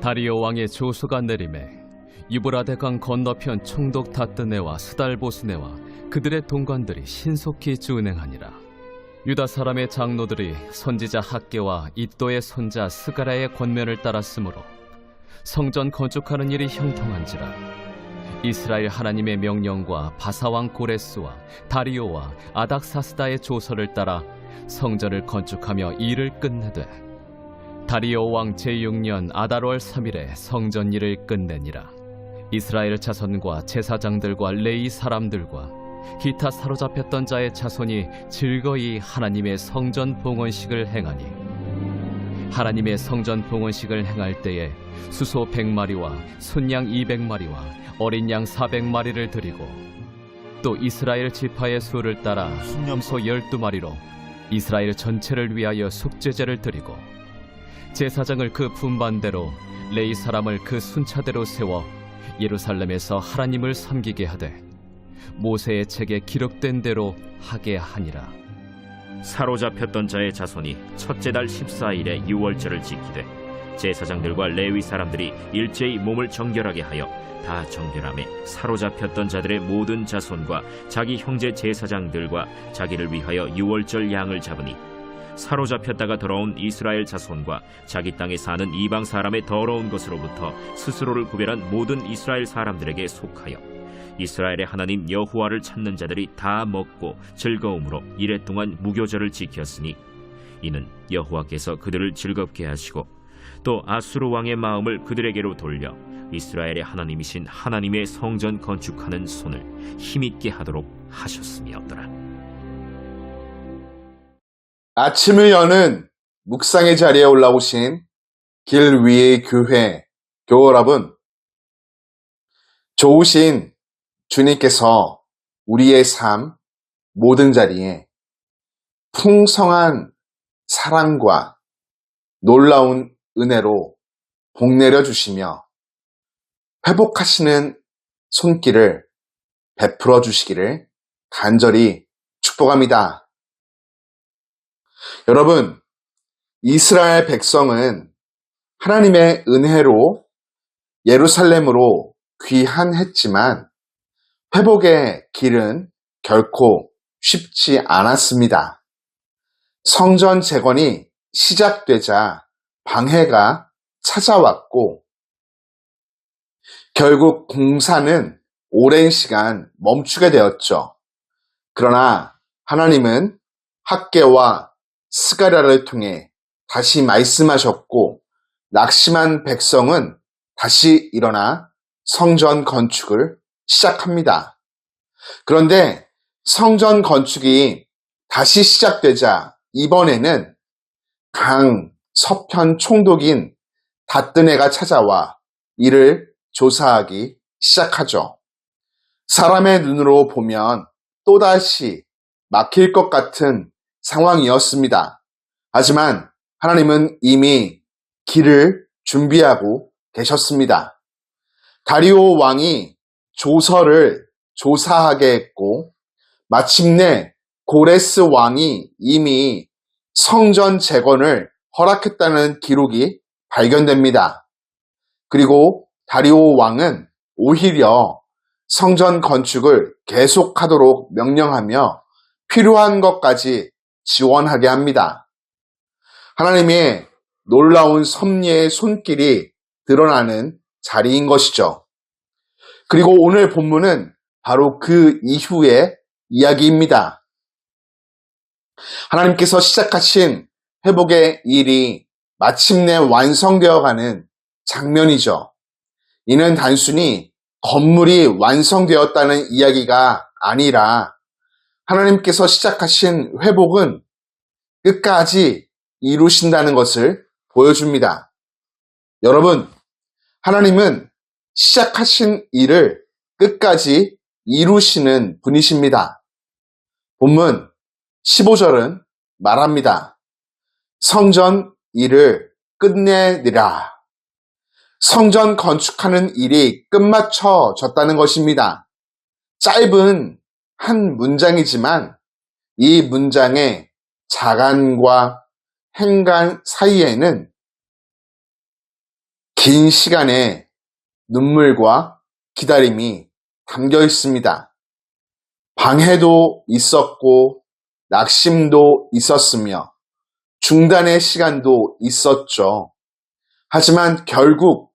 다리오 왕의 조서가 내림에 유브라데강 건너편 총독 다뜨네와 스달보스네와 그들의 동관들이 신속히 준행하니라. 유다 사람의 장로들이 선지자 학개와 id도의 손자 스가랴의 권면을 따랐으므로 성전 건축하는 일이 형통한지라. 이스라엘 하나님의 명령과 바사왕 고레스와 다리오와 아닥사스다의 조서를 따라 성전을 건축하며 일을 끝내되 다리오 왕 제6년 아달월 3일에 성전 일을 끝내니라. 이스라엘 자손과 제사장들과 레위 사람들과 기타 사로잡혔던 자의 자손이 즐거이 하나님의 성전 봉헌식을 행하니 하나님의 성전 봉헌식을 행할 때에 수소 100마리와 순양 200마리와 어린 양 400마리를 드리고 또 이스라엘 지파의 수를 따라 순염소 12마리로 이스라엘 전체를 위하여 속죄제를 드리고 제사장을 그 분반대로 레위 사람을 그 순차대로 세워 예루살렘에서 하나님을 섬기게 하되 모세의 책에 기록된 대로 하게 하니라. 사로잡혔던 자의 자손이 첫째 달 14일에 유월절을 지키되 제사장들과 레위 사람들이 일제히 몸을 정결하게 하여 다 정결함에 사로잡혔던 자들의 모든 자손과 자기 형제 제사장들과 자기를 위하여 유월절 양을 잡으니 사로잡혔다가 돌아온 이스라엘 자손과 자기 땅에 사는 이방 사람의 더러운 것으로부터 스스로를 구별한 모든 이스라엘 사람들에게 속하여 이스라엘의 하나님 여호와를 찾는 자들이 다 먹고 즐거움으로 이레 동안 무교절을 지켰으니 이는 여호와께서 그들을 즐겁게 하시고 또 아수르 왕의 마음을 그들에게로 돌려 이스라엘의 하나님이신 하나님의 성전 건축하는 손을 힘있게 하도록 하셨음이었더라. 아침을 여는 묵상의 자리에 올라오신 길 위의 교회 교우 여러분, 좋으신 주님께서 우리의 삶 모든 자리에 풍성한 사랑과 놀라운 은혜로 복 내려 주시며 회복하시는 손길을 베풀어 주시기를 간절히 축복합니다. 여러분, 이스라엘 백성은 하나님의 은혜로 예루살렘으로 귀환했지만 회복의 길은 결코 쉽지 않았습니다. 성전 재건이 시작되자 방해가 찾아왔고 결국 공사는 오랜 시간 멈추게 되었죠. 그러나 하나님은 학개와 스가랴를 통해 다시 말씀하셨고 낙심한 백성은 다시 일어나 성전 건축을 시작합니다. 그런데 성전 건축이 다시 시작되자 이번에는 강 서편 총독인 다뜨네가 찾아와 이를 조사하기 시작하죠. 사람의 눈으로 보면 또다시 막힐 것 같은 상황이었습니다. 하지만 하나님은 이미 길을 준비하고 계셨습니다. 다리오 왕이 조서를 조사하게 했고 마침내 고레스 왕이 이미 성전 재건을 허락했다는 기록이 발견됩니다. 그리고 다리오 왕은 오히려 성전 건축을 계속하도록 명령하며 필요한 것까지 지원하게 합니다. 하나님의 놀라운 섭리의 손길이 드러나는 자리인 것이죠. 그리고 오늘 본문은 바로 그 이후의 이야기입니다. 하나님께서 시작하신 회복의 일이 마침내 완성되어가는 장면이죠. 이는 단순히 건물이 완성되었다는 이야기가 아니라 하나님께서 시작하신 회복은 끝까지 이루신다는 것을 보여줍니다. 여러분, 하나님은 시작하신 일을 끝까지 이루시는 분이십니다. 본문 15절은 말합니다. 성전 일을 끝내리라. 성전 건축하는 일이 끝마쳐졌다는 것입니다. 짧은 한 문장이지만 이 문장의 자간과 행간 사이에는 긴 시간의 눈물과 기다림이 담겨 있습니다. 방해도 있었고 낙심도 있었으며 중단의 시간도 있었죠. 하지만 결국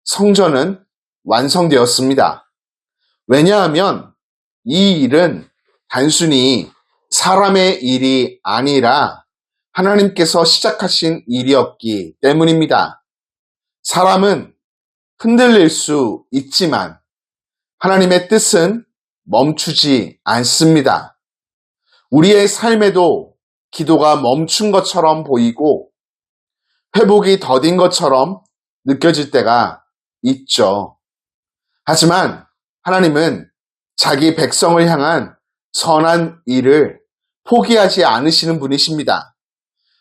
성전은 완성되었습니다. 왜냐하면 이 일은 단순히 사람의 일이 아니라 하나님께서 시작하신 일이었기 때문입니다. 사람은 흔들릴 수 있지만 하나님의 뜻은 멈추지 않습니다. 우리의 삶에도 기도가 멈춘 것처럼 보이고 회복이 더딘 것처럼 느껴질 때가 있죠. 하지만 하나님은 자기 백성을 향한 선한 일을 포기하지 않으시는 분이십니다.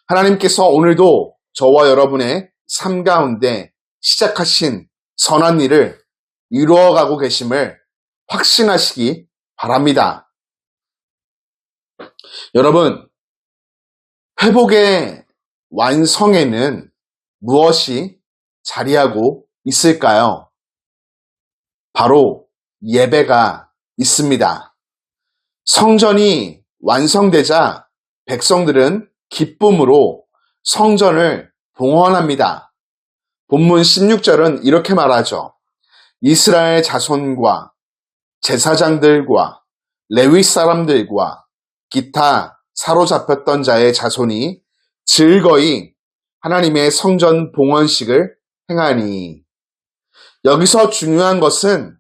하나님께서 오늘도 저와 여러분의 삶 가운데 시작하신 선한 일을 이루어가고 계심을 확신하시기 바랍니다. 여러분, 회복의 완성에는 무엇이 자리하고 있을까요? 바로 예배가 있습니다. 성전이 완성되자 백성들은 기쁨으로 성전을 봉헌합니다. 본문 16절은 이렇게 말하죠. 이스라엘 자손과 제사장들과 레위 사람들과 기타 사로잡혔던 자의 자손이 즐거이 하나님의 성전 봉헌식을 행하니. 여기서 중요한 것은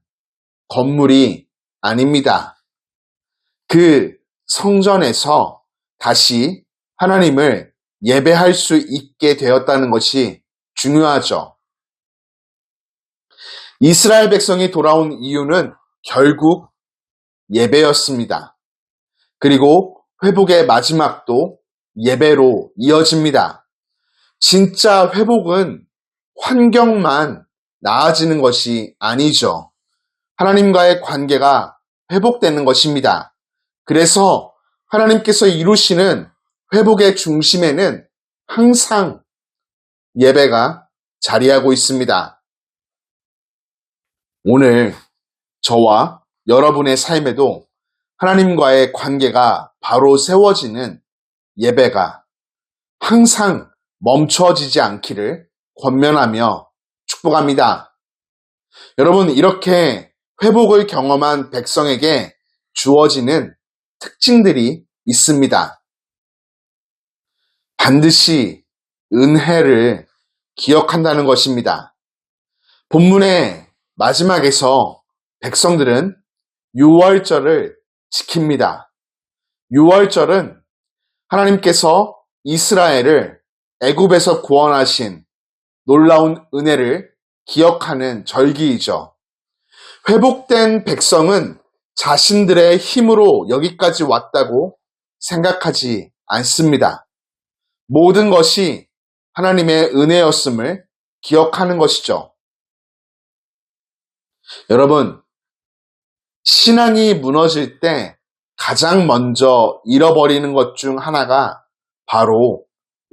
건물이 아닙니다. 그 성전에서 다시 하나님을 예배할 수 있게 되었다는 것이 중요하죠. 이스라엘 백성이 돌아온 이유는 결국 예배였습니다. 그리고 회복의 마지막도 예배로 이어집니다. 진짜 회복은 환경만 나아지는 것이 아니죠. 하나님과의 관계가 회복되는 것입니다. 그래서 하나님께서 이루시는 회복의 중심에는 항상 예배가 자리하고 있습니다. 오늘 저와 여러분의 삶에도 하나님과의 관계가 바로 세워지는 예배가 항상 멈춰지지 않기를 권면하며 축복합니다. 여러분, 이렇게 회복을 경험한 백성에게 주어지는 특징들이 있습니다. 반드시 은혜를 기억한다는 것입니다. 본문의 마지막에서 백성들은 유월절을 지킵니다. 유월절은 하나님께서 이스라엘을 애굽에서 구원하신 놀라운 은혜를 기억하는 절기이죠. 회복된 백성은 자신들의 힘으로 여기까지 왔다고 생각하지 않습니다. 모든 것이 하나님의 은혜였음을 기억하는 것이죠. 여러분, 신앙이 무너질 때 가장 먼저 잃어버리는 것 중 하나가 바로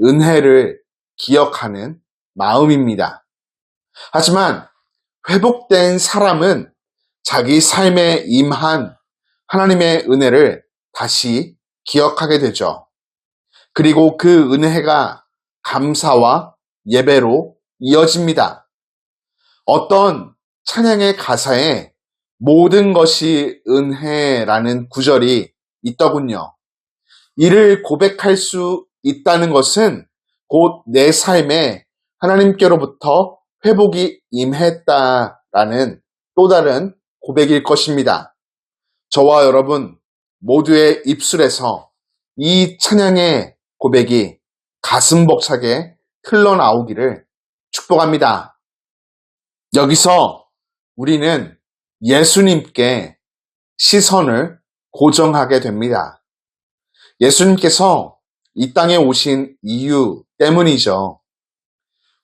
은혜를 기억하는 마음입니다. 하지만 회복된 사람은 자기 삶에 임한 하나님의 은혜를 다시 기억하게 되죠. 그리고 그 은혜가 감사와 예배로 이어집니다. 어떤 찬양의 가사에 모든 것이 은혜라는 구절이 있더군요. 이를 고백할 수 있다는 것은 곧 내 삶에 하나님께로부터 회복이 임했다라는 또 다른 고백일 것입니다. 저와 여러분 모두의 입술에서 이 찬양의 고백이 가슴 벅차게 흘러나오기를 축복합니다. 여기서 우리는 예수님께 시선을 고정하게 됩니다. 예수님께서 이 땅에 오신 이유 때문이죠.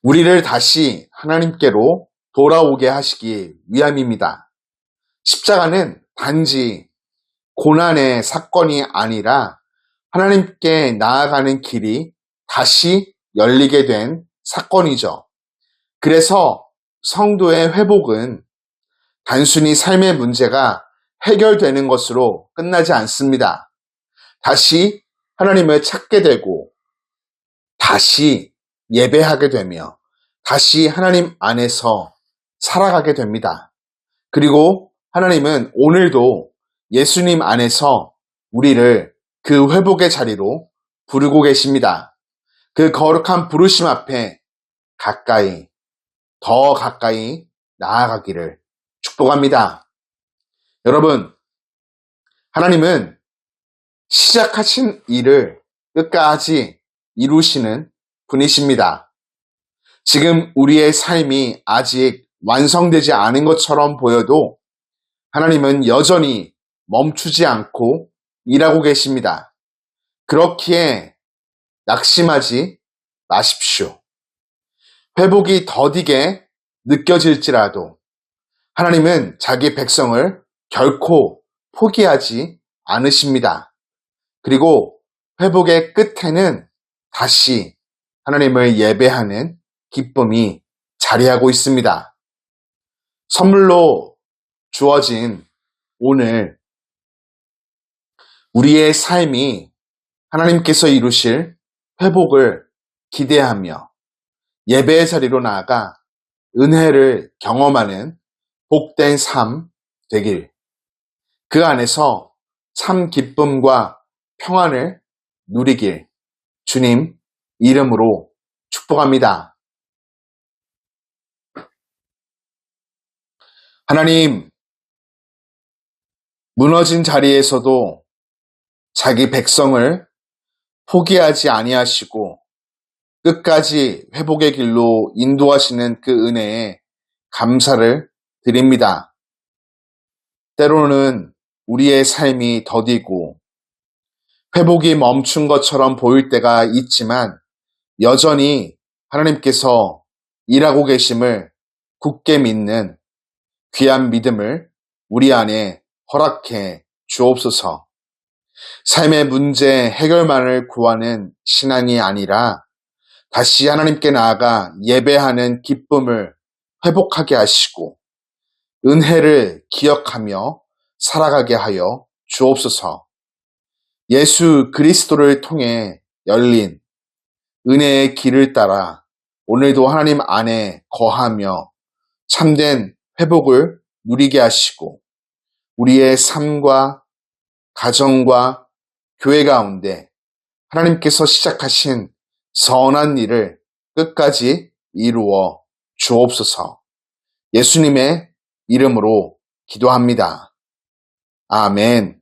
우리를 다시 하나님께로 돌아오게 하시기 위함입니다. 십자가는 단지 고난의 사건이 아니라 하나님께 나아가는 길이 다시 열리게 된 사건이죠. 그래서 성도의 회복은 단순히 삶의 문제가 해결되는 것으로 끝나지 않습니다. 다시 하나님을 찾게 되고, 다시 예배하게 되며, 다시 하나님 안에서 살아가게 됩니다. 그리고 하나님은 오늘도 예수님 안에서 우리를 그 회복의 자리로 부르고 계십니다. 그 거룩한 부르심 앞에 가까이, 더 가까이 나아가기를 축복합니다. 여러분, 하나님은 시작하신 일을 끝까지 이루시는 분이십니다. 지금 우리의 삶이 아직 완성되지 않은 것처럼 보여도 하나님은 여전히 멈추지 않고 일하고 계십니다. 그렇기에 낙심하지 마십시오. 회복이 더디게 느껴질지라도 하나님은 자기 백성을 결코 포기하지 않으십니다. 그리고 회복의 끝에는 다시 하나님을 예배하는 기쁨이 자리하고 있습니다. 선물로 주어진 오늘 우리의 삶이 하나님께서 이루실 회복을 기대하며 예배의 자리로 나아가 은혜를 경험하는 복된 삶 되길, 그 안에서 참 기쁨과 평안을 누리길 주님 이름으로 축복합니다. 하나님, 무너진 자리에서도 자기 백성을 포기하지 아니하시고 끝까지 회복의 길로 인도하시는 그 은혜에 감사를 드립니다. 때로는 우리의 삶이 더디고 회복이 멈춘 것처럼 보일 때가 있지만 여전히 하나님께서 일하고 계심을 굳게 믿는 귀한 믿음을 우리 안에 허락해 주옵소서. 삶의 문제 해결만을 구하는 신앙이 아니라 다시 하나님께 나아가 예배하는 기쁨을 회복하게 하시고 은혜를 기억하며 살아가게 하여 주옵소서. 예수 그리스도를 통해 열린 은혜의 길을 따라 오늘도 하나님 안에 거하며 참된 회복을 누리게 하시고 우리의 삶과 가정과 교회 가운데 하나님께서 시작하신 선한 일을 끝까지 이루어 주옵소서. 예수님의 이름으로 기도합니다. 아멘.